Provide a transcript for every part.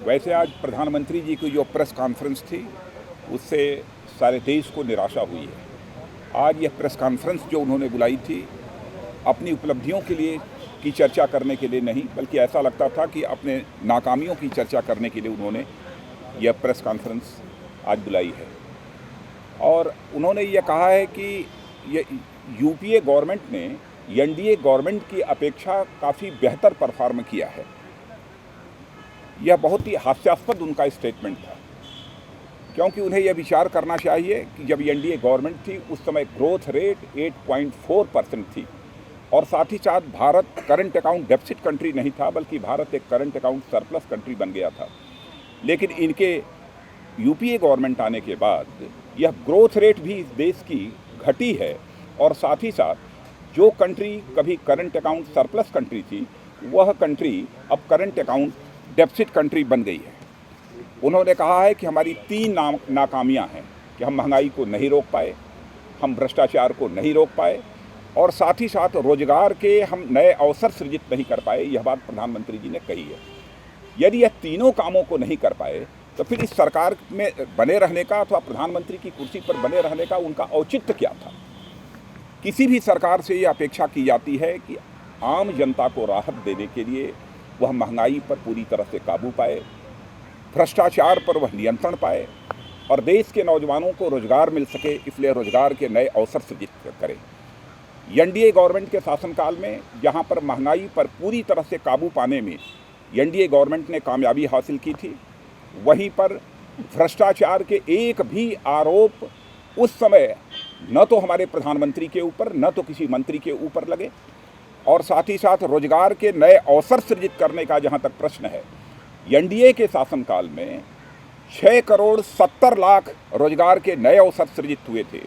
वैसे आज प्रधानमंत्री जी की जो प्रेस कॉन्फ्रेंस थी उससे सारे देश को निराशा हुई है। आज यह प्रेस कॉन्फ्रेंस जो उन्होंने बुलाई थी अपनी उपलब्धियों के लिए की चर्चा करने के लिए नहीं, बल्कि ऐसा लगता था कि अपने नाकामियों की चर्चा करने के लिए उन्होंने यह प्रेस कॉन्फ्रेंस आज बुलाई है। और उन्होंने यह कहा है कि ये यूपीए गवर्नमेंट ने एनडीए गवर्नमेंट की अपेक्षा काफ़ी बेहतर परफॉर्म किया है। यह बहुत ही हास्यास्पद उनका स्टेटमेंट था, क्योंकि उन्हें यह विचार करना चाहिए कि जब एनडीए गवर्नमेंट थी उस समय ग्रोथ रेट 8.4% थी और साथ ही साथ Bharat current account deficit country नहीं था, बल्कि भारत एक करंट अकाउंट सरप्लस कंट्री बन गया था। लेकिन इनके यूपीए गवर्नमेंट आने के बाद यह ग्रोथ रेट भी इस देश की घटी है और साथ ही साथ जो कंट्री कभी करंट अकाउंट सरप्लस कंट्री थी वह कंट्री अब करंट अकाउंट डेफिसिट कंट्री बन गई है। उन्होंने कहा है कि हमारी 3 नाकामियां हैं कि हम महंगाई को नहीं रोक पाए, हम भ्रष्टाचार को नहीं रोक पाए और साथ ही साथ रोजगार के हम नए अवसर सृजित नहीं कर पाए। यह बात प्रधानमंत्री जी ने कही है। यदि यह तीनों कामों को नहीं कर पाए तो फिर इस सरकार में बने रहने का अथवा प्रधानमंत्री की कुर्सी पर बने रहने का उनका औचित्य क्या था। किसी भी सरकार से यह अपेक्षा की जाती है कि आम जनता को राहत देने के लिए वह महंगाई पर पूरी तरह से काबू पाए, भ्रष्टाचार पर वह नियंत्रण पाए और देश के नौजवानों को रोजगार मिल सके, इसलिए रोजगार के नए अवसर सृजित करे। एनडीए गवर्नमेंट के शासनकाल में जहां पर महंगाई पर पूरी तरह से काबू पाने में एनडीए गवर्नमेंट ने कामयाबी हासिल की थी, वहीं पर भ्रष्टाचार के एक भी आरोप उस समय न तो हमारे प्रधानमंत्री के ऊपर न तो किसी मंत्री के ऊपर लगे और साथ ही साथ रोजगार के नए अवसर सृजित करने का जहां तक प्रश्न है, एनडीए के शासनकाल में 6 करोड़ 70 लाख रोजगार के नए अवसर सृजित हुए थे,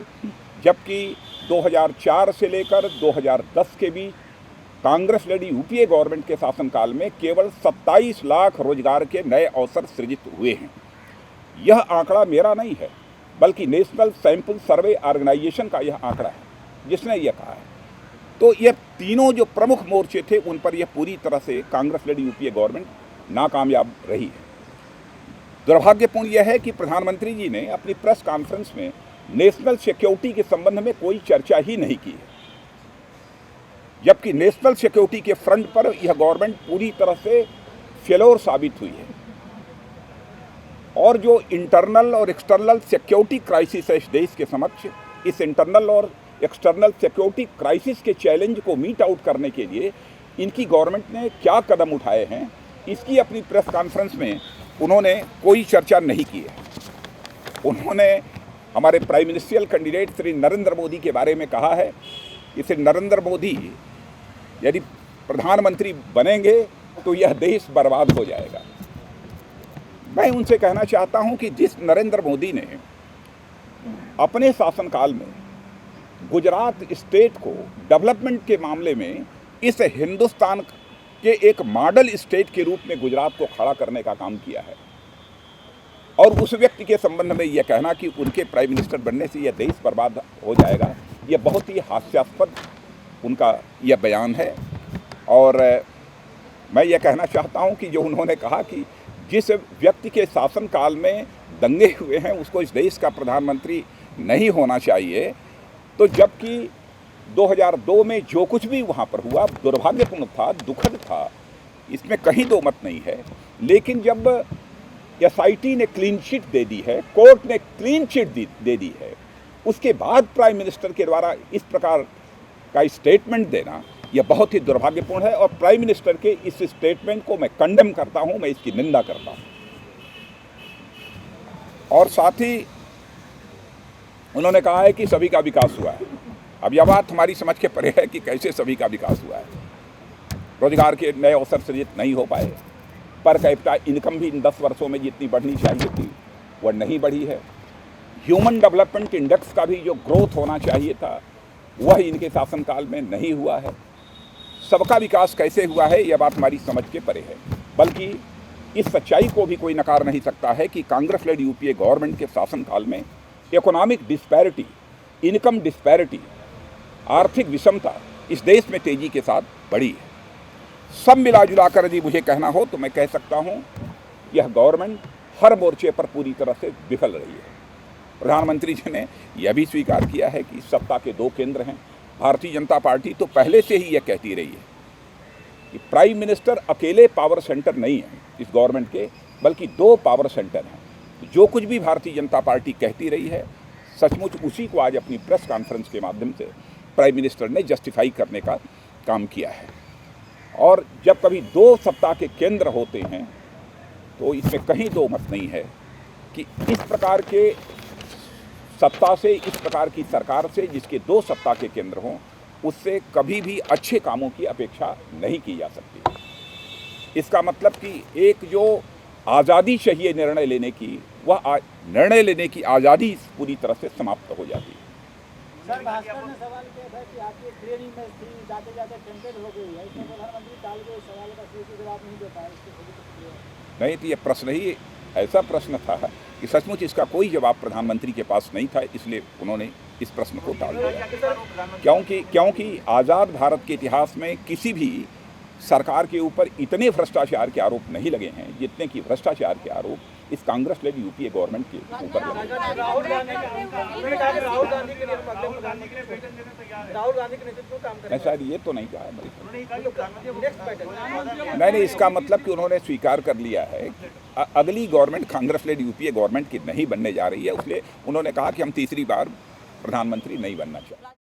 जबकि 2004 से लेकर 2010 के बीच कांग्रेस लेडी यूपीए गवर्नमेंट के शासनकाल में केवल 27 लाख रोजगार के नए अवसर सृजित हुए हैं। यह आंकड़ा मेरा नहीं है, बल्कि नेशनल सैंपल सर्वे ऑर्गेनाइजेशन का यह आंकड़ा है जिसने यह कहा है। तो ये तीनों जो प्रमुख मोर्चे थे उन पर यह पूरी तरह से कांग्रेस लेडी यूपीए गवर्नमेंट नाकामयाब रही है। दुर्भाग्यपूर्ण यह है कि प्रधानमंत्री जी ने अपनी प्रेस कॉन्फ्रेंस में नेशनल सिक्योरिटी के संबंध में कोई चर्चा ही नहीं की है, जबकि नेशनल सिक्योरिटी के फ्रंट पर यह गवर्नमेंट पूरी तरह से फेलोर साबित हुई है। और जो इंटरनल और एक्सटर्नल सिक्योरिटी क्राइसिस है इस देश के समक्ष, इस इंटरनल और एक्सटर्नल सिक्योरिटी क्राइसिस के चैलेंज को मीट आउट करने के लिए इनकी गवर्नमेंट ने क्या कदम उठाए हैं, इसकी अपनी प्रेस कॉन्फ्रेंस में उन्होंने कोई चर्चा नहीं की है। उन्होंने हमारे prime ministerial candidate Shri Narendra Modi के बारे में कहा है कि श्री नरेंद्र मोदी यदि प्रधानमंत्री बनेंगे तो यह देश बर्बाद हो जाएगा। मैं उनसे कहना चाहता हूं कि जिस नरेंद्र मोदी ने अपने शासनकाल में गुजरात स्टेट को डेवलपमेंट के मामले में इस हिंदुस्तान के एक मॉडल स्टेट के रूप में गुजरात को खड़ा करने का काम किया है, और उस व्यक्ति के संबंध में यह कहना कि उनके प्राइम मिनिस्टर बनने से यह देश बर्बाद हो जाएगा, यह बहुत ही हास्यास्पद उनका यह बयान है। और मैं यह कहना चाहता हूं कि जो उन्होंने कहा कि जिस व्यक्ति के शासनकाल में दंगे हुए हैं उसको इस देश का प्रधानमंत्री नहीं होना चाहिए, तो जबकि 2002 में जो कुछ भी वहाँ पर हुआ दुर्भाग्यपूर्ण था, दुखद था, इसमें कहीं दो मत नहीं है। लेकिन जब एसआईटी ने क्लीन चिट दे दी है, कोर्ट ने क्लीन चिट दे दी है, उसके बाद प्राइम मिनिस्टर के द्वारा इस प्रकार का स्टेटमेंट देना यह बहुत ही दुर्भाग्यपूर्ण है। और प्राइम मिनिस्टर के इस स्टेटमेंट को मैं कंडेम करता हूं, मैं इसकी निंदा करता हूं। और साथ ही उन्होंने कहा है कि सभी का विकास हुआ है। अब यह बात हमारी समझ के परे है कि कैसे सभी का विकास हुआ है। रोजगार के नए अवसर सृजित नहीं हो पाए, पर कैपिटा इनकम भी इन 10 वर्षों में जितनी बढ़नी चाहिए थी वह नहीं बढ़ी है। ह्यूमन डेवलपमेंट इंडेक्स का भी जो ग्रोथ होना चाहिए था वह इनके शासनकाल में नहीं हुआ है। सबका विकास कैसे हुआ है यह बात हमारी समझ के परे है, बल्कि इस सच्चाई को भी कोई नकार नहीं सकता है कि कांग्रेस लेड यूपीए गवर्नमेंट के शासनकाल में इकोनॉमिक डिस्पैरिटी, इनकम डिस्पैरिटी, आर्थिक विषमता इस देश में तेजी के साथ बढ़ी है। सब मिला जुला कर यदि मुझे कहना हो तो मैं कह सकता हूँ यह गवर्नमेंट हर मोर्चे पर पूरी तरह से विफल रही है। प्रधानमंत्री जी ने यह भी स्वीकार किया है कि सत्ता के दो केंद्र हैं। भारतीय जनता पार्टी तो पहले से ही यह कहती रही है कि प्राइम मिनिस्टर अकेले पावर सेंटर नहीं है इस गवर्नमेंट के, बल्कि दो पावर सेंटर हैं। जो कुछ भी भारतीय जनता पार्टी कहती रही है, सचमुच उसी को आज अपनी प्रेस कॉन्फ्रेंस के माध्यम से प्राइम मिनिस्टर ने जस्टिफाई करने का काम किया है। और जब कभी दो सत्ता के केंद्र होते हैं तो इसमें कहीं दो मत नहीं है कि इस प्रकार के सत्ता से, इस प्रकार की सरकार से जिसके दो सत्ता के केंद्र हों, उससे कभी भी अच्छे कामों की अपेक्षा नहीं की जा सकती। इसका मतलब कि एक जो आज़ादी चाहिए निर्णय लेने की, वह निर्णय लेने की आज़ादी पूरी तरह से समाप्त हो जाती है। सर, भास्कर ने सवाल किया था कि आपकी ट्रेन में थी, जाते जाते टेंटेड हो गई है, इसमें प्रधानमंत्री टाल के सवाल का सही से जवाब नहीं दे पाए। नहीं, तो ये प्रश्न ही ऐसा प्रश्न था कि सचमुच इसका कोई जवाब प्रधानमंत्री के पास नहीं था, इसलिए उन्होंने इस प्रश्न को टाल दिया। क्योंकि आज़ाद भारत के इतिहास में किसी भी सरकार के ऊपर इतने भ्रष्टाचार के आरोप नहीं लगे हैं जितने कि भ्रष्टाचार के आरोप इस कांग्रेस लेड यूपीए गवर्नमेंट के ऊपर लगे। राहुल गांधी के नेतृत्व में काम करेंगे। शायद ये तो नहीं कहा नहीं, इसका मतलब कि उन्होंने स्वीकार कर लिया है कि अगली government Congress led UPA government की नहीं बनने जा रही है, इसलिए उन्होंने कहा कि हम तीसरी बार प्रधानमंत्री नहीं बनना चाहते।